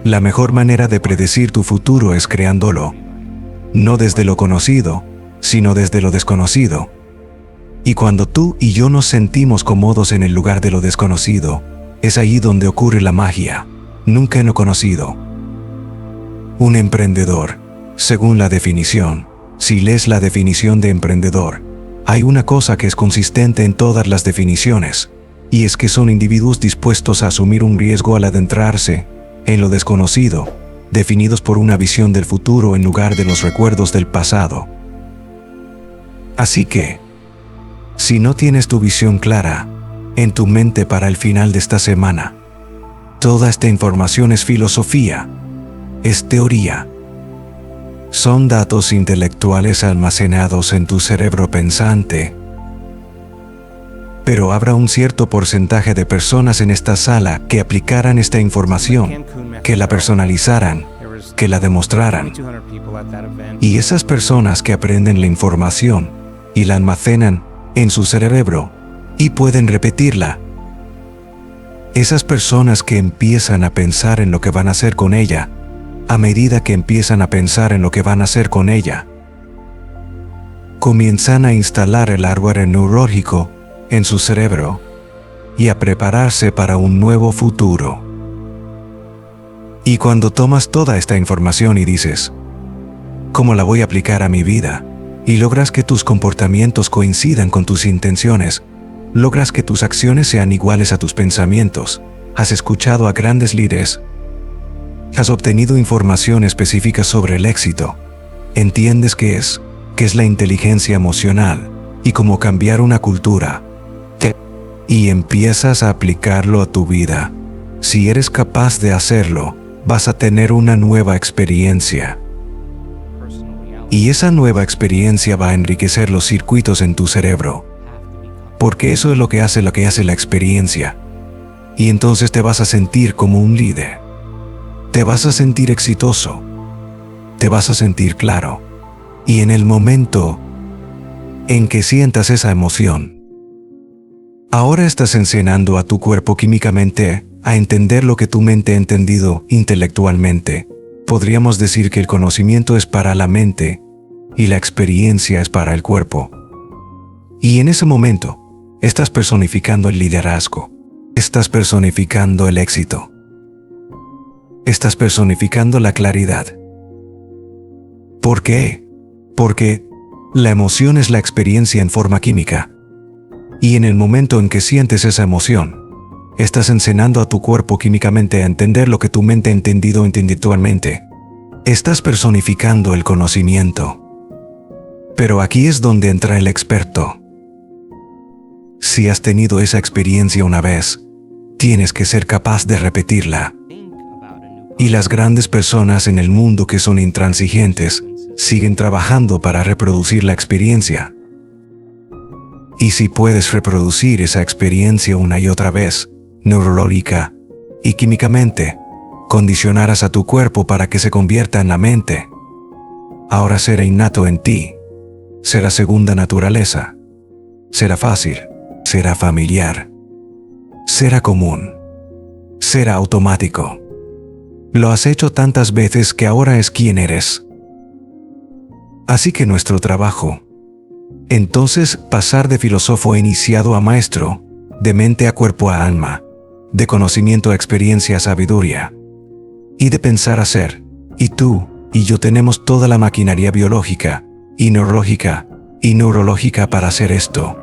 La mejor manera de predecir tu futuro es creándolo. No desde lo conocido, sino desde lo desconocido. Y cuando tú y yo nos sentimos cómodos en el lugar de lo desconocido, es ahí donde ocurre la magia, nunca en lo conocido. Un emprendedor, según la definición, si lees la definición de emprendedor, hay una cosa que es consistente en todas las definiciones, y es que son individuos dispuestos a asumir un riesgo al adentrarse en lo desconocido, definidos por una visión del futuro en lugar de los recuerdos del pasado. Así que, si no tienes tu visión clara en tu mente para el final de esta semana, toda esta información es filosofía, es teoría. Son datos intelectuales almacenados en tu cerebro pensante. Pero habrá un cierto porcentaje de personas en esta sala que aplicaran esta información, que la personalizaran, que la demostraran. Y esas personas que aprenden la información y la almacenan en su cerebro y pueden repetirla. Esas personas que empiezan a pensar en lo que van a hacer con ella, a medida que empiezan a pensar en lo que van a hacer con ella, comienzan a instalar el hardware neurológico en su cerebro y a prepararse para un nuevo futuro. Y cuando tomas toda esta información y dices, ¿cómo la voy a aplicar a mi vida? Y logras que tus comportamientos coincidan con tus intenciones, logras que tus acciones sean iguales a tus pensamientos, has escuchado a grandes líderes, has obtenido información específica sobre el éxito, entiendes qué es la inteligencia emocional y cómo cambiar una cultura, y empiezas a aplicarlo a tu vida. Si eres capaz de hacerlo, vas a tener una nueva experiencia. Y esa nueva experiencia va a enriquecer los circuitos en tu cerebro. Porque eso es lo que hace la experiencia. Y entonces te vas a sentir como un líder. Te vas a sentir exitoso. Te vas a sentir claro. Y en el momento en que sientas esa emoción, ahora estás enseñando a tu cuerpo químicamente a entender lo que tu mente ha entendido intelectualmente. Podríamos decir que el conocimiento es para la mente y la experiencia es para el cuerpo. Y en ese momento, estás personificando el liderazgo. Estás personificando el éxito. Estás personificando la claridad. ¿Por qué? Porque la emoción es la experiencia en forma química. Y en el momento en que sientes esa emoción, estás enseñando a tu cuerpo químicamente a entender lo que tu mente ha entendido intelectualmente. Estás personificando el conocimiento. Pero aquí es donde entra el experto. Si has tenido esa experiencia una vez, tienes que ser capaz de repetirla. Y las grandes personas en el mundo que son intransigentes siguen trabajando para reproducir la experiencia. Y si puedes reproducir esa experiencia una y otra vez, neurológica y químicamente, condicionarás a tu cuerpo para que se convierta en la mente. Ahora será innato en ti, será segunda naturaleza, será fácil, será familiar, será común, será automático. Lo has hecho tantas veces que ahora es quien eres. Así que nuestro trabajo, entonces, pasar de filósofo iniciado a maestro, de mente a cuerpo a alma, de conocimiento a experiencia a sabiduría, y de pensar a ser. Y tú y yo tenemos toda la maquinaria biológica, y neurológica para hacer esto.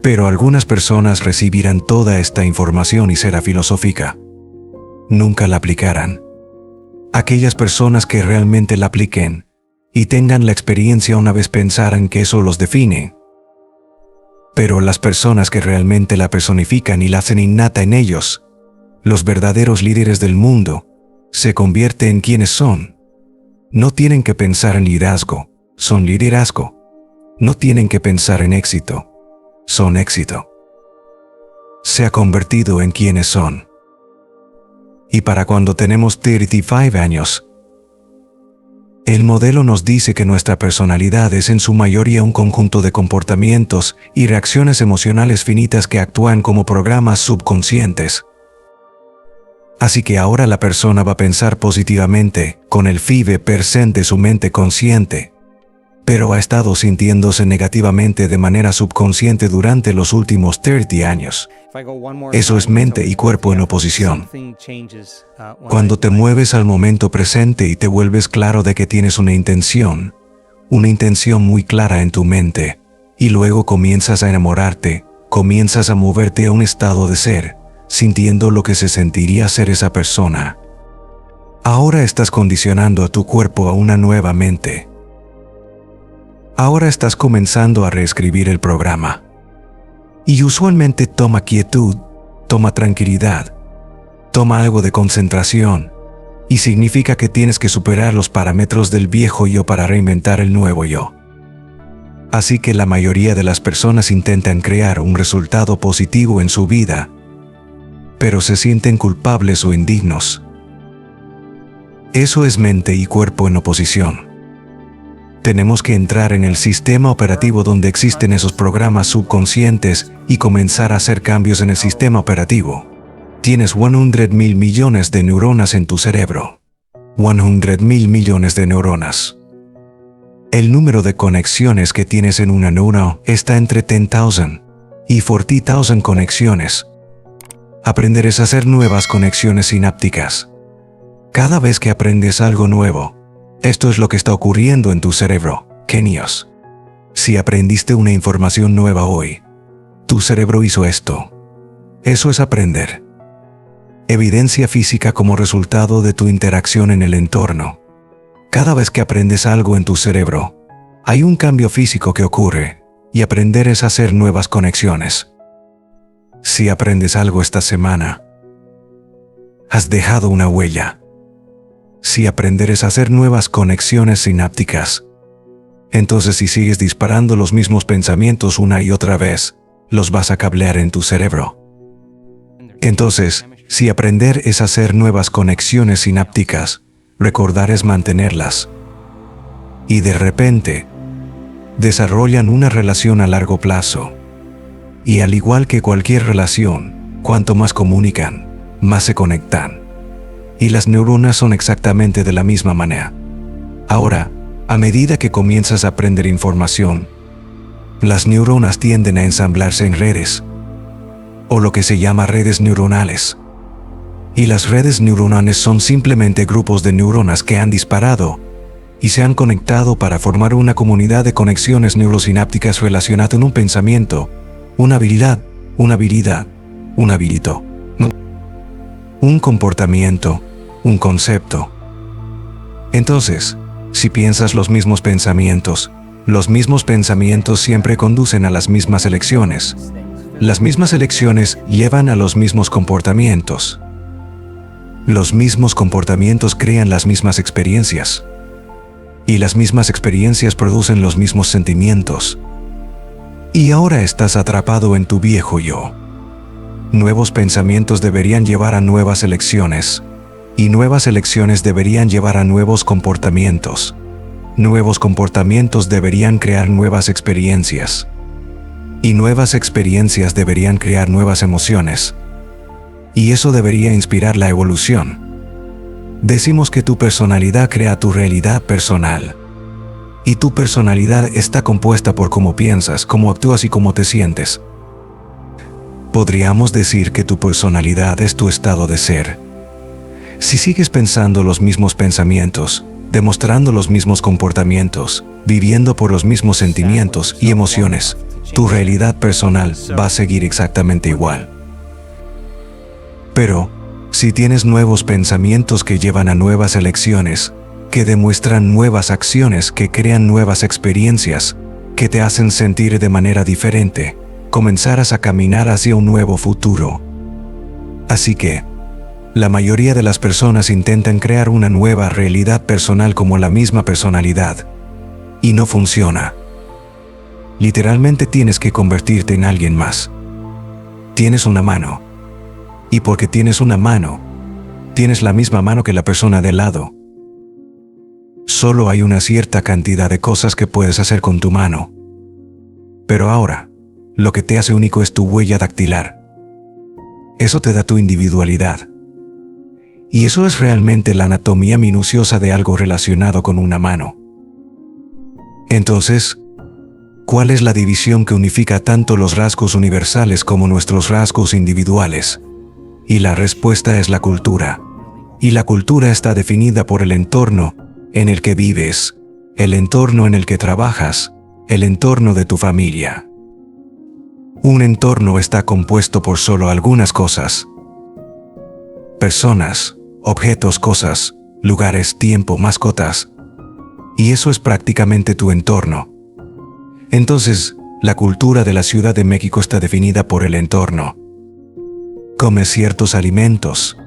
Pero algunas personas recibirán toda esta información y será filosófica. Nunca la aplicarán. Aquellas personas que realmente la apliquen y tengan la experiencia una vez pensarán que eso los define. Pero las personas que realmente la personifican y la hacen innata en ellos, los verdaderos líderes del mundo, se convierten en quienes son. No tienen que pensar en liderazgo, son liderazgo. No tienen que pensar en éxito, son éxito. Se ha convertido en quienes son. Y para cuando tenemos 35 años, el modelo nos dice que nuestra personalidad es en su mayoría un conjunto de comportamientos y reacciones emocionales finitas que actúan como programas subconscientes. Así que ahora la persona va a pensar positivamente, con el FIBE presente su mente consciente, pero ha estado sintiéndose negativamente de manera subconsciente durante los últimos 30 años. Eso es mente y cuerpo en oposición. Cuando te mueves al momento presente y te vuelves claro de que tienes una intención muy clara en tu mente, y luego comienzas a enamorarte, comienzas a moverte a un estado de ser, sintiendo lo que se sentiría ser esa persona. Ahora estás condicionando a tu cuerpo a una nueva mente. Ahora estás comenzando a reescribir el programa. Y usualmente toma quietud, toma tranquilidad, toma algo de concentración, y significa que tienes que superar los parámetros del viejo yo para reinventar el nuevo yo. Así que la mayoría de las personas intentan crear un resultado positivo en su vida, pero se sienten culpables o indignos. Eso es mente y cuerpo en oposición. Tenemos que entrar en el sistema operativo donde existen esos programas subconscientes y comenzar a hacer cambios en el sistema operativo. Tienes 100,000 millones de neuronas en tu cerebro. 100,000 millones de neuronas. El número de conexiones que tienes en una neurona está entre 10,000 y 40,000 conexiones. Aprender es hacer nuevas conexiones sinápticas. Cada vez que aprendes algo nuevo, esto es lo que está ocurriendo en tu cerebro, genios. Si aprendiste una información nueva hoy, tu cerebro hizo esto. Eso es aprender. Evidencia física como resultado de tu interacción en el entorno. Cada vez que aprendes algo en tu cerebro, hay un cambio físico que ocurre, y aprender es hacer nuevas conexiones. Si aprendes algo esta semana, has dejado una huella. Si aprender es hacer nuevas conexiones sinápticas, entonces si sigues disparando los mismos pensamientos una y otra vez, los vas a cablear en tu cerebro. Entonces, si aprender es hacer nuevas conexiones sinápticas, recordar es mantenerlas. Y de repente, desarrollan una relación a largo plazo. Y al igual que cualquier relación, cuanto más comunican, más se conectan. Y las neuronas son exactamente de la misma manera. Ahora, a medida que comienzas a aprender información, las neuronas tienden a ensamblarse en redes, o lo que se llama redes neuronales. Y las redes neuronales son simplemente grupos de neuronas que han disparado y se han conectado para formar una comunidad de conexiones neurosinápticas relacionadas en un pensamiento, una habilidad, un habilito, un comportamiento, un concepto. Entonces, si piensas los mismos pensamientos siempre conducen a las mismas elecciones. Las mismas elecciones llevan a los mismos comportamientos. Los mismos comportamientos crean las mismas experiencias. Y las mismas experiencias producen los mismos sentimientos. Y ahora estás atrapado en tu viejo yo. Nuevos pensamientos deberían llevar a nuevas elecciones. Y nuevas elecciones deberían llevar a nuevos comportamientos. Nuevos comportamientos deberían crear nuevas experiencias. Y nuevas experiencias deberían crear nuevas emociones. Y eso debería inspirar la evolución. Decimos que tu personalidad crea tu realidad personal. Y tu personalidad está compuesta por cómo piensas, cómo actúas y cómo te sientes. Podríamos decir que tu personalidad es tu estado de ser. Si sigues pensando los mismos pensamientos, demostrando los mismos comportamientos, viviendo por los mismos sentimientos y emociones, tu realidad personal va a seguir exactamente igual. Pero, si tienes nuevos pensamientos que llevan a nuevas elecciones, que demuestran nuevas acciones, que crean nuevas experiencias, que te hacen sentir de manera diferente, comenzarás a caminar hacia un nuevo futuro. Así que, la mayoría de las personas intentan crear una nueva realidad personal como la misma personalidad. Y no funciona. Literalmente tienes que convertirte en alguien más. Tienes una mano. Y porque tienes una mano, tienes la misma mano que la persona de al lado. Solo hay una cierta cantidad de cosas que puedes hacer con tu mano. Pero ahora, lo que te hace único es tu huella dactilar. Eso te da tu individualidad. Y eso es realmente la anatomía minuciosa de algo relacionado con una mano. Entonces, ¿cuál es la división que unifica tanto los rasgos universales como nuestros rasgos individuales? Y la respuesta es la cultura. Y la cultura está definida por el entorno en el que vives, el entorno en el que trabajas, el entorno de tu familia. Un entorno está compuesto por solo algunas cosas. Personas, objetos, cosas, lugares, tiempo, mascotas. Y eso es prácticamente tu entorno. Entonces, la cultura de la Ciudad de México está definida por el entorno. Comes ciertos alimentos.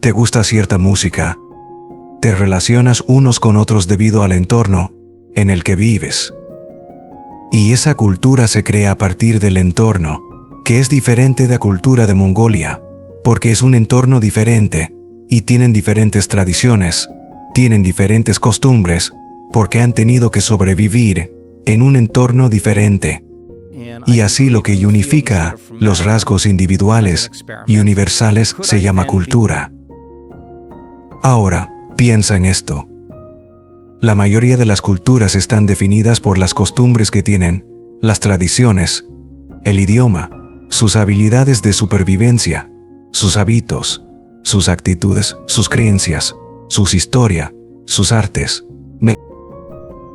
Te gusta cierta música. Te relacionas unos con otros debido al entorno en el que vives. Y esa cultura se crea a partir del entorno, que es diferente de la cultura de Mongolia, porque es un entorno diferente, y tienen diferentes tradiciones, tienen diferentes costumbres, porque han tenido que sobrevivir en un entorno diferente. Y así lo que unifica los rasgos individuales y universales se llama cultura. Ahora, piensa en esto. La mayoría de las culturas están definidas por las costumbres que tienen, las tradiciones, el idioma, sus habilidades de supervivencia, sus hábitos, sus actitudes, sus creencias, sus historia, sus artes,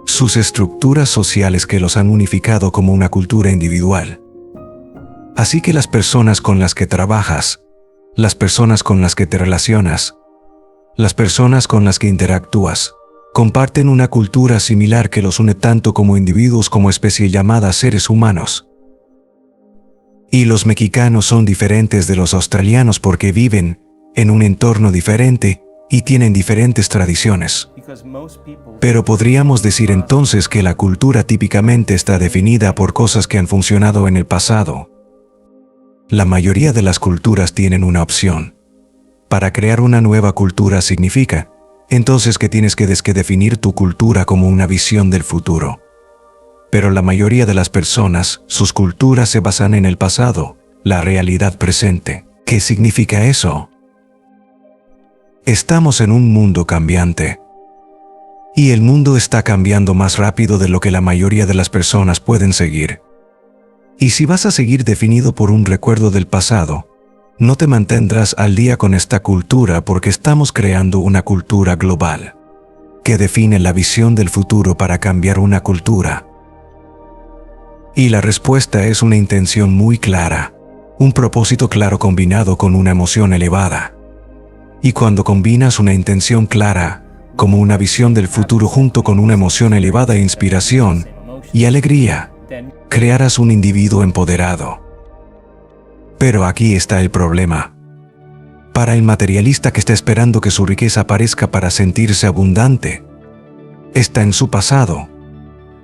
sus estructuras sociales que los han unificado como una cultura individual. Así que las personas con las que trabajas, las personas con las que te relacionas, las personas con las que interactúas, comparten una cultura similar que los une tanto como individuos como especie llamada seres humanos. Y los mexicanos son diferentes de los australianos porque viven en un entorno diferente y tienen diferentes tradiciones. Pero podríamos decir entonces que la cultura típicamente está definida por cosas que han funcionado en el pasado. La mayoría de las culturas tienen una opción. Para crear una nueva cultura significa entonces que tienes que definir tu cultura como una visión del futuro. Pero la mayoría de las personas, sus culturas se basan en el pasado, la realidad presente. ¿Qué significa eso? Estamos en un mundo cambiante. Y el mundo está cambiando más rápido de lo que la mayoría de las personas pueden seguir. Y si vas a seguir definido por un recuerdo del pasado, no te mantendrás al día con esta cultura porque estamos creando una cultura global, que define la visión del futuro para cambiar una cultura. Y la respuesta es una intención muy clara, un propósito claro combinado con una emoción elevada. Y cuando combinas una intención clara, como una visión del futuro junto con una emoción elevada e inspiración y alegría, crearás un individuo empoderado. Pero aquí está el problema. Para el materialista que está esperando que su riqueza aparezca para sentirse abundante, está en su pasado.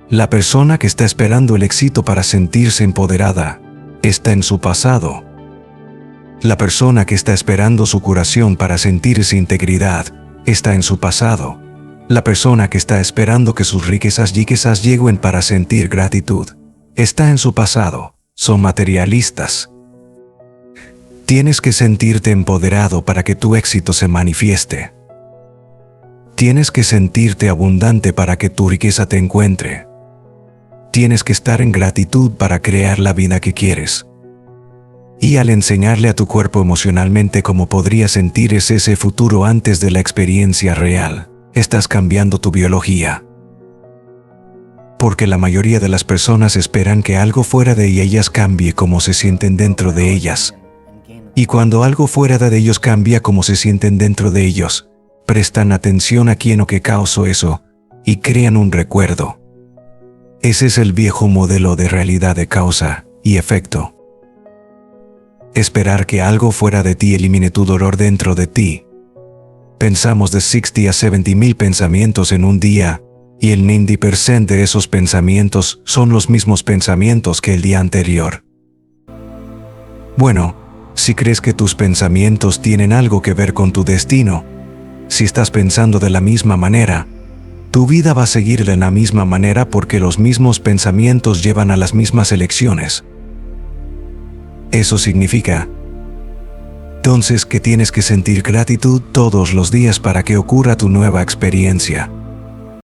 La persona que está esperando el éxito para sentirse empoderada, está en su pasado. La persona que está esperando su curación para sentirse integridad, está en su pasado. La persona que está esperando que sus riquezas lleguen para sentir gratitud, está en su pasado. Son materialistas. Tienes que sentirte empoderado para que tu éxito se manifieste. Tienes que sentirte abundante para que tu riqueza te encuentre. Tienes que estar en gratitud para crear la vida que quieres. Y al enseñarle a tu cuerpo emocionalmente cómo podría sentir ese futuro antes de la experiencia real, estás cambiando tu biología. Porque la mayoría de las personas esperan que algo fuera de ellas cambie como se sienten dentro de ellas. Y cuando algo fuera de ellos cambia como se sienten dentro de ellos, prestan atención a quién o qué causó eso, y crean un recuerdo. Ese es el viejo modelo de realidad de causa y efecto. Esperar que algo fuera de ti elimine tu dolor dentro de ti. Pensamos de 60 a 70,000 pensamientos en un día, y el 90% de esos pensamientos son los mismos pensamientos que el día anterior. Bueno, si crees que tus pensamientos tienen algo que ver con tu destino, si estás pensando de la misma manera, tu vida va a seguir de la misma manera porque los mismos pensamientos llevan a las mismas elecciones. Eso significa entonces que tienes que sentir gratitud todos los días para que ocurra tu nueva experiencia.